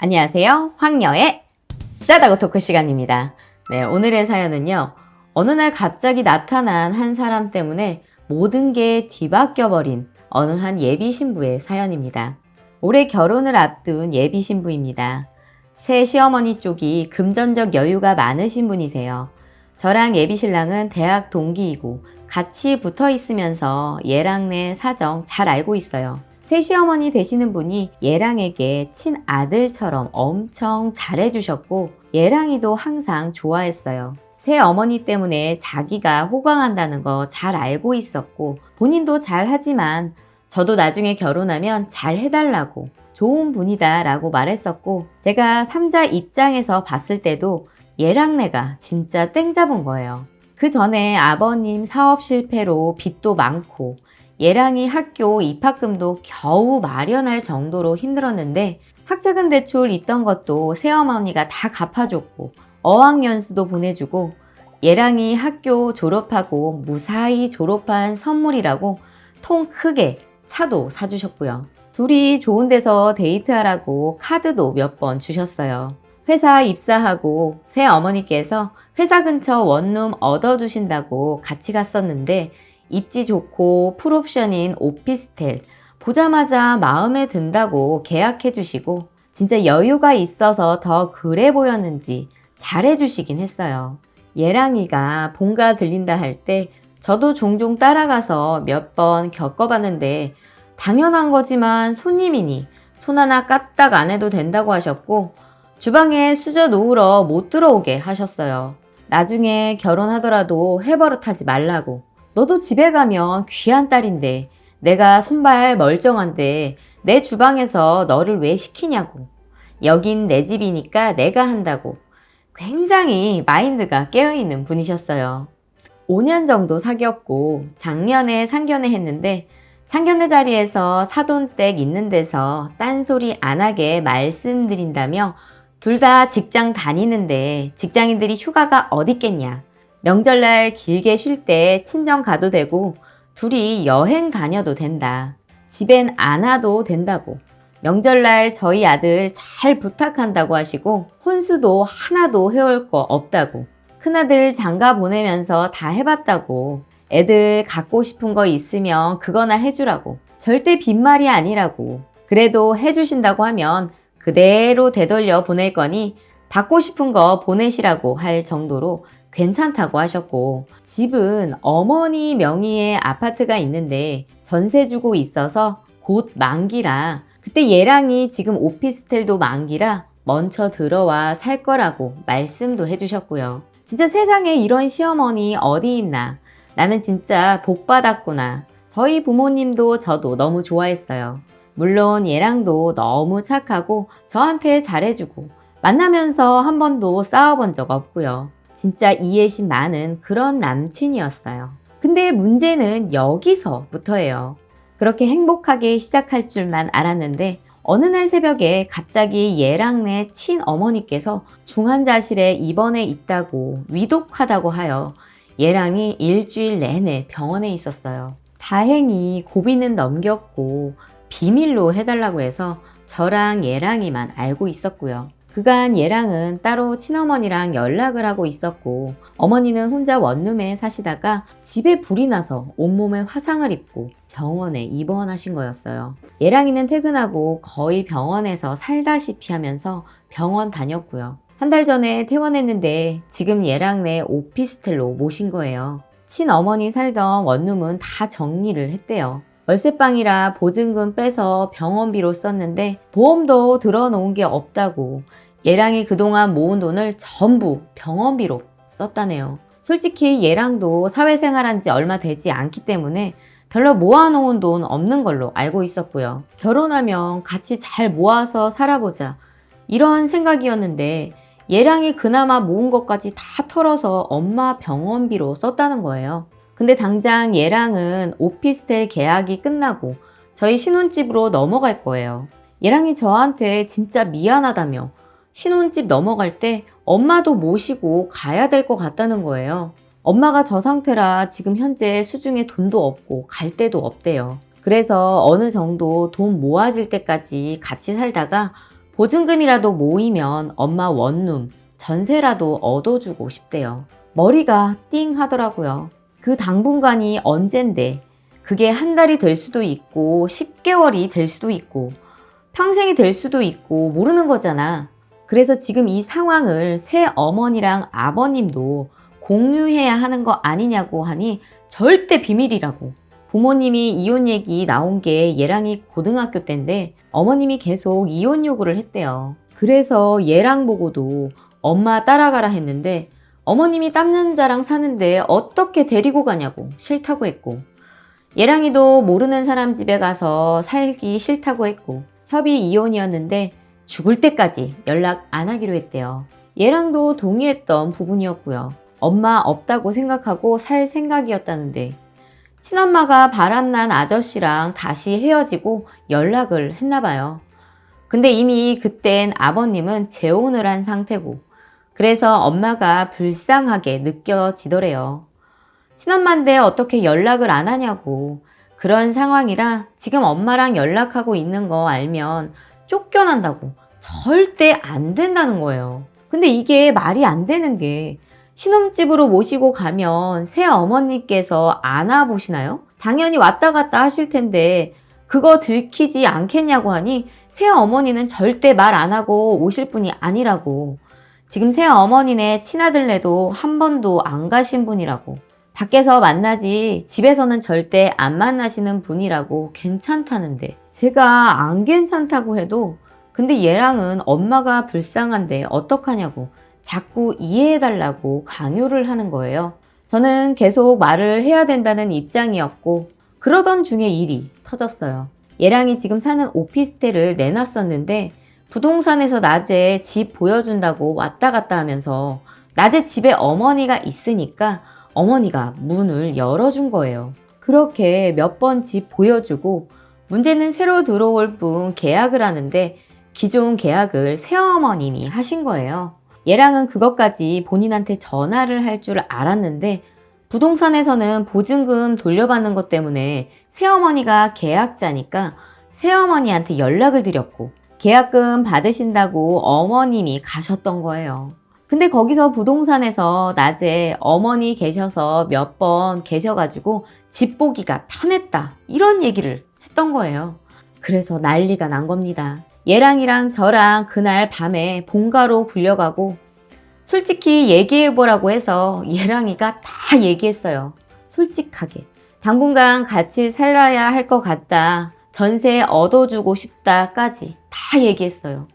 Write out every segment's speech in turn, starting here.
안녕하세요. 황녀의 싸다고 토크 시간입니다. 네, 오늘의 사연은요. 어느 날 갑자기 나타난 한 사람 때문에 모든 게 뒤바뀌어 버린 어느 한 예비 신부의 사연입니다. 올해 결혼을 앞둔 예비 신부입니다. 새 시어머니 쪽이 금전적 여유가 많으신 분이세요. 저랑 예비 신랑은 대학 동기이고 같이 붙어 있으면서 얘랑네 사정 잘 알고 있어요. 새 시어머니 되시는 분이 얘랑에게 친아들처럼 엄청 잘해주셨고 얘랑이도 항상 좋아했어요. 새 어머니 때문에 자기가 호강한다는 거 잘 알고 있었고 본인도 잘하지만 저도 나중에 결혼하면 잘 해달라고 좋은 분이다 라고 말했었고 제가 3자 입장에서 봤을 때도 얘랑내가 진짜 땡 잡은 거예요. 그 전에 아버님 사업 실패로 빚도 많고 얘랑이 학교 입학금도 겨우 마련할 정도로 힘들었는데 학자금 대출 있던 것도 새어머니가 다 갚아줬고 어학연수도 보내주고 얘랑이 학교 졸업하고 무사히 졸업한 선물이라고 통 크게 차도 사주셨고요. 둘이 좋은 데서 데이트하라고 카드도 몇 번 주셨어요. 회사 입사하고 새어머니께서 회사 근처 원룸 얻어주신다고 같이 갔었는데 입지 좋고 풀옵션인 오피스텔 보자마자 마음에 든다고 계약해 주시고 진짜 여유가 있어서 더 그래 보였는지 잘해 주시긴 했어요. 얘랑이가 본가 들린다 할 때 저도 종종 따라가서 몇 번 겪어봤는데 당연한 거지만 손님이니 손 하나 까딱 안 해도 된다고 하셨고 주방에 수저 놓으러 못 들어오게 하셨어요. 나중에 결혼하더라도 해버릇하지 말라고. 너도 집에 가면 귀한 딸인데 내가 손발 멀쩡한데 내 주방에서 너를 왜 시키냐고. 여긴 내 집이니까 내가 한다고. 굉장히 마인드가 깨어있는 분이셨어요. 5년 정도 사귀었고 작년에 상견례 했는데 상견례 자리에서 사돈댁 있는 데서 딴소리 안 하게 말씀드린다며 둘 다 직장 다니는데 직장인들이 휴가가 어딨겠냐. 명절날 길게 쉴 때 친정 가도 되고 둘이 여행 다녀도 된다. 집엔 안 와도 된다고. 명절날 저희 아들 잘 부탁한다고 하시고 혼수도 하나도 해올 거 없다고. 큰아들 장가 보내면서 다 해봤다고. 애들 갖고 싶은 거 있으면 그거나 해주라고. 절대 빈말이 아니라고. 그래도 해주신다고 하면 그대로 되돌려 보낼 거니 받고 싶은 거 보내시라고 할 정도로 괜찮다고 하셨고 집은 어머니 명의의 아파트가 있는데 전세 주고 있어서 곧 만기라 그때 얘랑이 지금 오피스텔도 만기라 먼저 들어와 살 거라고 말씀도 해주셨고요. 진짜 세상에 이런 시어머니 어디 있나. 나는 진짜 복 받았구나. 저희 부모님도 저도 너무 좋아했어요. 물론 얘랑도 너무 착하고 저한테 잘해주고 만나면서 한 번도 싸워본 적 없고요. 진짜 이해심 많은 그런 남친이었어요. 근데 문제는 여기서부터예요. 그렇게 행복하게 시작할 줄만 알았는데 어느 날 새벽에 갑자기 얘랑네 친어머니께서 중환자실에 입원해 있다고 위독하다고 하여 얘랑이 일주일 내내 병원에 있었어요. 다행히 고비는 넘겼고 비밀로 해달라고 해서 저랑 얘랑이만 알고 있었고요. 그간 얘랑은 따로 친어머니랑 연락을 하고 있었고 어머니는 혼자 원룸에 사시다가 집에 불이 나서 온몸에 화상을 입고 병원에 입원하신 거였어요. 얘랑이는 퇴근하고 거의 병원에서 살다시피 하면서 병원 다녔고요. 한 달 전에 퇴원했는데 지금 얘랑네 오피스텔로 모신 거예요. 친어머니 살던 원룸은 다 정리를 했대요. 월세방이라 보증금 빼서 병원비로 썼는데 보험도 들어놓은 게 없다고 얘랑이 그동안 모은 돈을 전부 병원비로 썼다네요. 솔직히 얘랑도 사회생활한 지 얼마 되지 않기 때문에 별로 모아놓은 돈 없는 걸로 알고 있었고요. 결혼하면 같이 잘 모아서 살아보자 이런 생각이었는데 얘랑이 그나마 모은 것까지 다 털어서 엄마 병원비로 썼다는 거예요. 근데 당장 얘랑은 오피스텔 계약이 끝나고 저희 신혼집으로 넘어갈 거예요. 얘랑이 저한테 진짜 미안하다며 신혼집 넘어갈 때 엄마도 모시고 가야 될 것 같다는 거예요. 엄마가 저 상태라 지금 현재 수중에 돈도 없고 갈 데도 없대요. 그래서 어느 정도 돈 모아질 때까지 같이 살다가 보증금이라도 모이면 엄마 원룸, 전세라도 얻어주고 싶대요. 머리가 띵 하더라고요. 그 당분간이 언젠데 그게 한 달이 될 수도 있고 10개월이 될 수도 있고 평생이 될 수도 있고 모르는 거잖아. 그래서 지금 이 상황을 새 어머니랑 아버님도 공유해야 하는 거 아니냐고 하니 절대 비밀이라고. 부모님이 이혼 얘기 나온 게 얘랑이 고등학교 때인데 어머님이 계속 이혼 요구를 했대요. 그래서 얘랑 보고도 엄마 따라가라 했는데 어머님이 땀는 자랑 사는데 어떻게 데리고 가냐고 싫다고 했고, 얘랑이도 모르는 사람 집에 가서 살기 싫다고 했고, 협의 이혼이었는데 죽을 때까지 연락 안 하기로 했대요. 얘랑도 동의했던 부분이었고요. 엄마 없다고 생각하고 살 생각이었다는데 친엄마가 바람난 아저씨랑 다시 헤어지고 연락을 했나 봐요. 근데 이미 그땐 아버님은 재혼을 한 상태고, 그래서 엄마가 불쌍하게 느껴지더래요. 친엄마인데 어떻게 연락을 안 하냐고. 그런 상황이라 지금 엄마랑 연락하고 있는 거 알면 쫓겨난다고. 절대 안 된다는 거예요. 근데 이게 말이 안 되는 게, 신혼집으로 모시고 가면 새 어머니께서 안아보시나요? 당연히 왔다 갔다 하실 텐데 그거 들키지 않겠냐고 하니 새 어머니는 절대 말 안 하고 오실 분이 아니라고. 지금 새 어머니네 친아들네도 한 번도 안 가신 분이라고. 밖에서 만나지 집에서는 절대 안 만나시는 분이라고 괜찮다는데, 제가 안 괜찮다고 해도 근데 얘랑은 엄마가 불쌍한데 어떡하냐고 자꾸 이해해달라고 강요를 하는 거예요. 저는 계속 말을 해야 된다는 입장이었고, 그러던 중에 일이 터졌어요. 얘랑이 지금 사는 오피스텔을 내놨었는데 부동산에서 낮에 집 보여준다고 왔다 갔다 하면서 낮에 집에 어머니가 있으니까 어머니가 문을 열어준 거예요. 그렇게 몇 번 집 보여주고, 문제는 새로 들어올 분 계약을 하는데 기존 계약을 새어머님이 하신 거예요. 얘랑은 그것까지 본인한테 전화를 할 줄 알았는데 부동산에서는 보증금 돌려받는 것 때문에 새어머니가 계약자니까 새어머니한테 연락을 드렸고 계약금 받으신다고 어머님이 가셨던 거예요. 근데 거기서 부동산에서 낮에 어머니 계셔서 몇 번 계셔가지고 집 보기가 편했다 이런 얘기를 했던 거예요. 그래서 난리가 난 겁니다. 얘랑이랑 저랑 그날 밤에 본가로 불려가고 솔직히 얘기해보라고 해서 얘랑이가 다 얘기했어요. 솔직하게. 당분간 같이 살아야 할 것 같다. 전세 얻어주고 싶다까지 다 얘기했어요.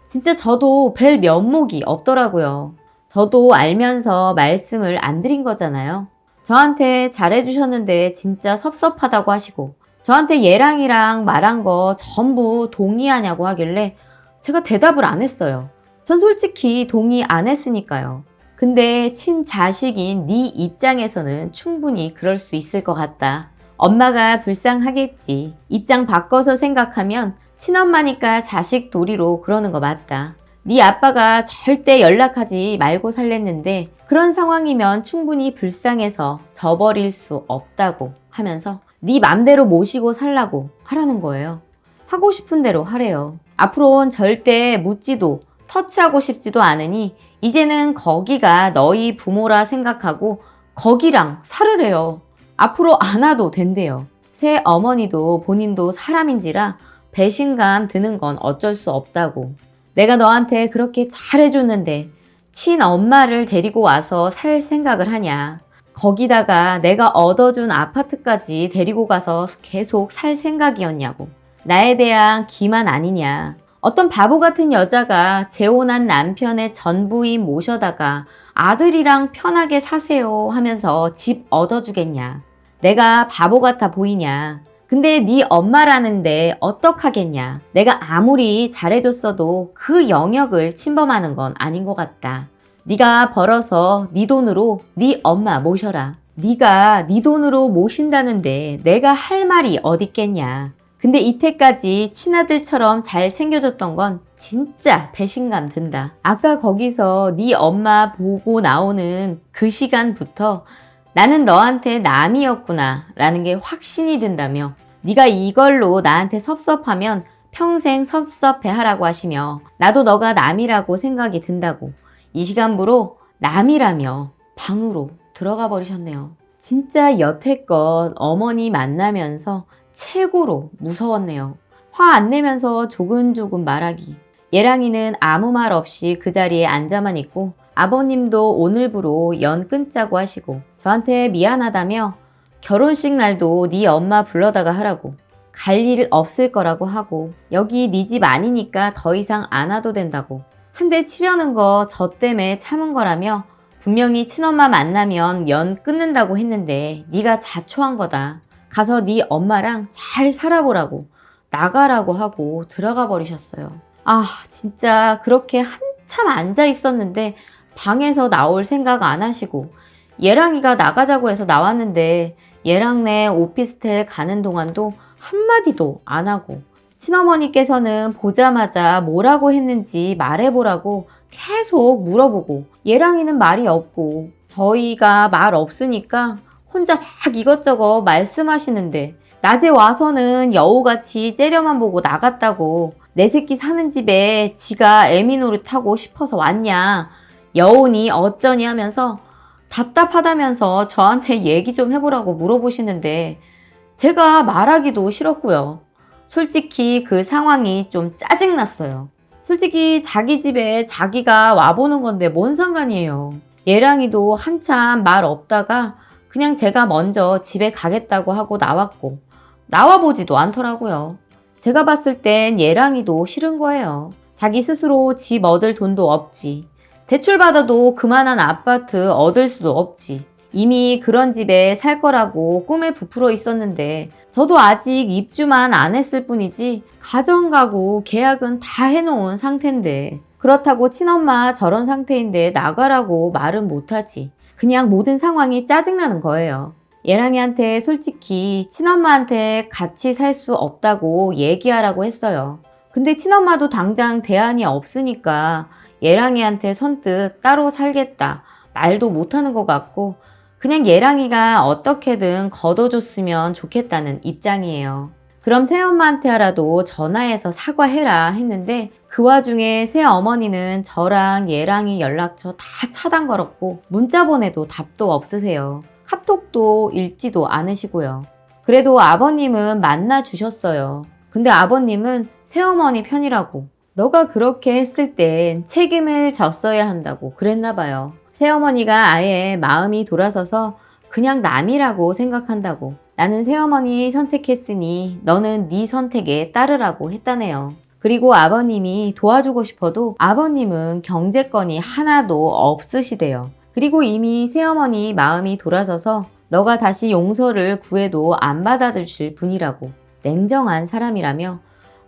진짜 저도 뵐 면목이 없더라고요. 저도 알면서 말씀을 안 드린 거잖아요. 저한테 잘해주셨는데 진짜 섭섭하다고 하시고, 저한테 얘랑이랑 말한 거 전부 동의하냐고 하길래 제가 대답을 안 했어요. 전 솔직히 동의 안 했으니까요. 근데 친자식인 네 입장에서는 충분히 그럴 수 있을 것 같다. 엄마가 불쌍하겠지. 입장 바꿔서 생각하면 친엄마니까 자식 도리로 그러는 거 맞다. 네 아빠가 절대 연락하지 말고 살랬는데 그런 상황이면 충분히 불쌍해서 저버릴 수 없다고 하면서 네 맘대로 모시고 살라고 하라는 거예요. 하고 싶은 대로 하래요. 앞으로는 절대 묻지도 터치하고 싶지도 않으니 이제는 거기가 너희 부모라 생각하고 거기랑 살으래요. 앞으로 안 와도 된대요. 새 어머니도 본인도 사람인지라 배신감 드는 건 어쩔 수 없다고. 내가 너한테 그렇게 잘해줬는데 친엄마를 데리고 와서 살 생각을 하냐. 거기다가 내가 얻어준 아파트까지 데리고 가서 계속 살 생각이었냐고. 나에 대한 기만 아니냐. 어떤 바보 같은 여자가 재혼한 남편의 전부인 모셔다가 아들이랑 편하게 사세요 하면서 집 얻어주겠냐. 내가 바보 같아 보이냐. 근데 네 엄마라는데 어떡하겠냐. 내가 아무리 잘해줬어도 그 영역을 침범하는 건 아닌 것 같다. 네가 벌어서 네 돈으로 네 엄마 모셔라. 네가 네 돈으로 모신다는데 내가 할 말이 어딨겠냐. 근데 이때까지 친아들처럼 잘 챙겨줬던 건 진짜 배신감 든다. 아까 거기서 네 엄마 보고 나오는 그 시간부터 나는 너한테 남이었구나 라는 게 확신이 든다며, 네가 이걸로 나한테 섭섭하면 평생 섭섭해 하라고 하시며 나도 너가 남이라고 생각이 든다고 이 시간부로 남이라며 방으로 들어가 버리셨네요. 진짜 여태껏 어머니 만나면서 최고로 무서웠네요. 화 안 내면서 조근조근 말하기. 예랑이는 아무 말 없이 그 자리에 앉아만 있고 아버님도 오늘부로 연 끊자고 하시고 저한테 미안하다며 결혼식 날도 네 엄마 불러다가 하라고 갈 일 없을 거라고 하고 여기 네 집 아니니까 더 이상 안 와도 된다고 한 대 치려는 거 저 때문에 참은 거라며 분명히 친엄마 만나면 연 끊는다고 했는데 네가 자초한 거다. 가서 네 엄마랑 잘 살아보라고 나가라고 하고 들어가 버리셨어요. 아 진짜 그렇게 한참 앉아 있었는데 방에서 나올 생각 안 하시고 예랑이가 나가자고 해서 나왔는데 예랑네 오피스텔 가는 동안도 한마디도 안 하고 친어머니께서는 보자마자 뭐라고 했는지 말해보라고 계속 물어보고 예랑이는 말이 없고 저희가 말 없으니까 혼자 막 이것저것 말씀하시는데 낮에 와서는 여우같이 째려만 보고 나갔다고 내 새끼 사는 집에 지가 애미노릇 하고 싶어서 왔냐 여우니 어쩌니 하면서 답답하다면서 저한테 얘기 좀 해보라고 물어보시는데 제가 말하기도 싫었고요. 솔직히 그 상황이 좀 짜증났어요. 솔직히 자기 집에 자기가 와보는 건데 뭔 상관이에요. 예랑이도 한참 말 없다가 그냥 제가 먼저 집에 가겠다고 하고 나왔고 나와보지도 않더라고요. 제가 봤을 땐 예랑이도 싫은 거예요. 자기 스스로 집 얻을 돈도 없지. 대출받아도 그만한 아파트 얻을 수도 없지. 이미 그런 집에 살 거라고 꿈에 부풀어 있었는데 저도 아직 입주만 안 했을 뿐이지 가정가구 계약은 다 해놓은 상태인데 그렇다고 친엄마 저런 상태인데 나가라고 말은 못하지. 그냥 모든 상황이 짜증나는 거예요. 예랑이한테 솔직히 친엄마한테 같이 살 수 없다고 얘기하라고 했어요. 근데 친엄마도 당장 대안이 없으니까 예랑이한테 선뜻 따로 살겠다 말도 못하는 것 같고 그냥 예랑이가 어떻게든 걷어줬으면 좋겠다는 입장이에요. 그럼 새엄마한테라도 전화해서 사과해라 했는데 그 와중에 새어머니는 저랑 예랑이 연락처 다 차단 걸었고 문자 보내도 답도 없으세요. 카톡도 읽지도 않으시고요. 그래도 아버님은 만나주셨어요. 근데 아버님은 새어머니 편이라고 너가 그렇게 했을 땐 책임을 졌어야 한다고 그랬나 봐요. 새어머니가 아예 마음이 돌아서서 그냥 남이라고 생각한다고 나는 새어머니 선택했으니 너는 네 선택에 따르라고 했다네요. 그리고 아버님이 도와주고 싶어도 아버님은 경제권이 하나도 없으시대요. 그리고 이미 새어머니 마음이 돌아서서 너가 다시 용서를 구해도 안 받아주실 분이라고 냉정한 사람이라며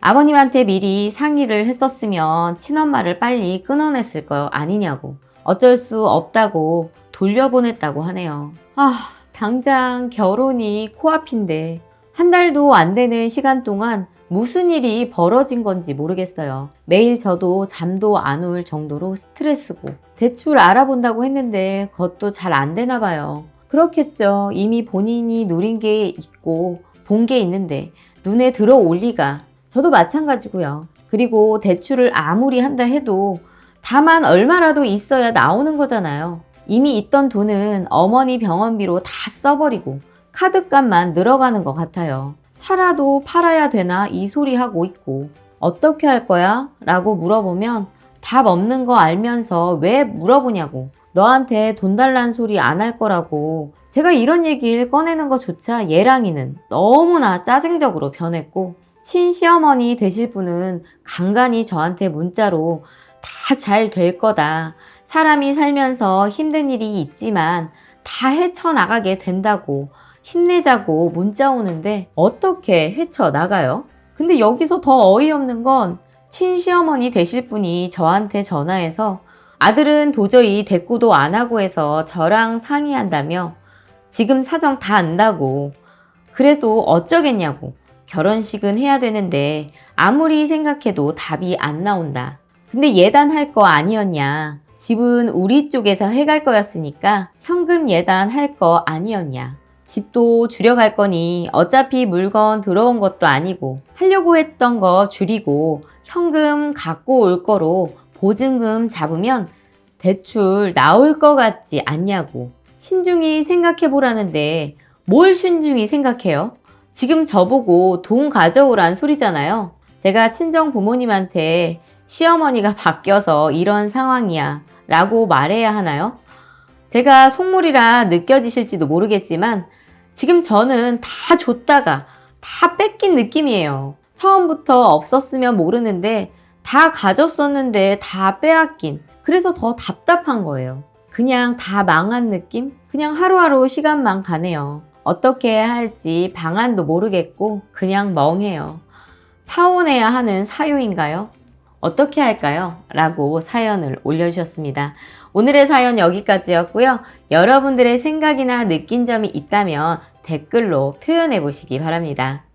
아버님한테 미리 상의를 했었으면 친엄마를 빨리 끊어냈을 거 아니냐고 어쩔 수 없다고 돌려보냈다고 하네요. 아, 당장 결혼이 코앞인데 한 달도 안 되는 시간 동안 무슨 일이 벌어진 건지 모르겠어요. 매일 저도 잠도 안 올 정도로 스트레스고 대출 알아본다고 했는데 그것도 잘 안 되나 봐요. 그렇겠죠. 이미 본인이 누린 게 있고 본 게 있는데 눈에 들어올 리가. 저도 마찬가지고요. 그리고 대출을 아무리 한다 해도 다만 얼마라도 있어야 나오는 거잖아요. 이미 있던 돈은 어머니 병원비로 다 써버리고 카드값만 늘어가는 것 같아요. 차라도 팔아야 되나 이 소리 하고 있고 어떻게 할 거야? 라고 물어보면 답 없는 거 알면서 왜 물어보냐고 너한테 돈 달란 소리 안 할 거라고 제가 이런 얘기를 꺼내는 것조차 예랑이는 너무나 짜증적으로 변했고 친시어머니 되실 분은 간간히 저한테 문자로 다 잘 될 거다. 사람이 살면서 힘든 일이 있지만 다 헤쳐나가게 된다고 힘내자고 문자 오는데 어떻게 헤쳐나가요? 근데 여기서 더 어이없는 건 친시어머니 되실 분이 저한테 전화해서 아들은 도저히 대꾸도 안 하고 해서 저랑 상의한다며 지금 사정 다 안다고 그래도 어쩌겠냐고 결혼식은 해야 되는데 아무리 생각해도 답이 안 나온다. 근데 예단할 거 아니었냐. 집은 우리 쪽에서 해갈 거였으니까 현금 예단할 거 아니었냐. 집도 줄여갈 거니 어차피 물건 들어온 것도 아니고 하려고 했던 거 줄이고 현금 갖고 올 거로 보증금 잡으면 대출 나올 것 같지 않냐고 신중히 생각해 보라는데 뭘 신중히 생각해요? 지금 저보고 돈 가져오란 소리잖아요. 제가 친정 부모님한테 시어머니가 바뀌어서 이런 상황이야 라고 말해야 하나요? 제가 속물이라 느껴지실지도 모르겠지만 지금 저는 다 줬다가 다 뺏긴 느낌이에요. 처음부터 없었으면 모르는데 다 가졌었는데 다 빼앗긴. 그래서 더 답답한 거예요. 그냥 다 망한 느낌? 그냥 하루하루 시간만 가네요. 어떻게 해야 할지 방안도 모르겠고 그냥 멍해요. 파혼해야 하는 사유인가요? 어떻게 할까요? 라고 사연을 올려주셨습니다. 오늘의 사연 여기까지였고요. 여러분들의 생각이나 느낀 점이 있다면 댓글로 표현해 보시기 바랍니다.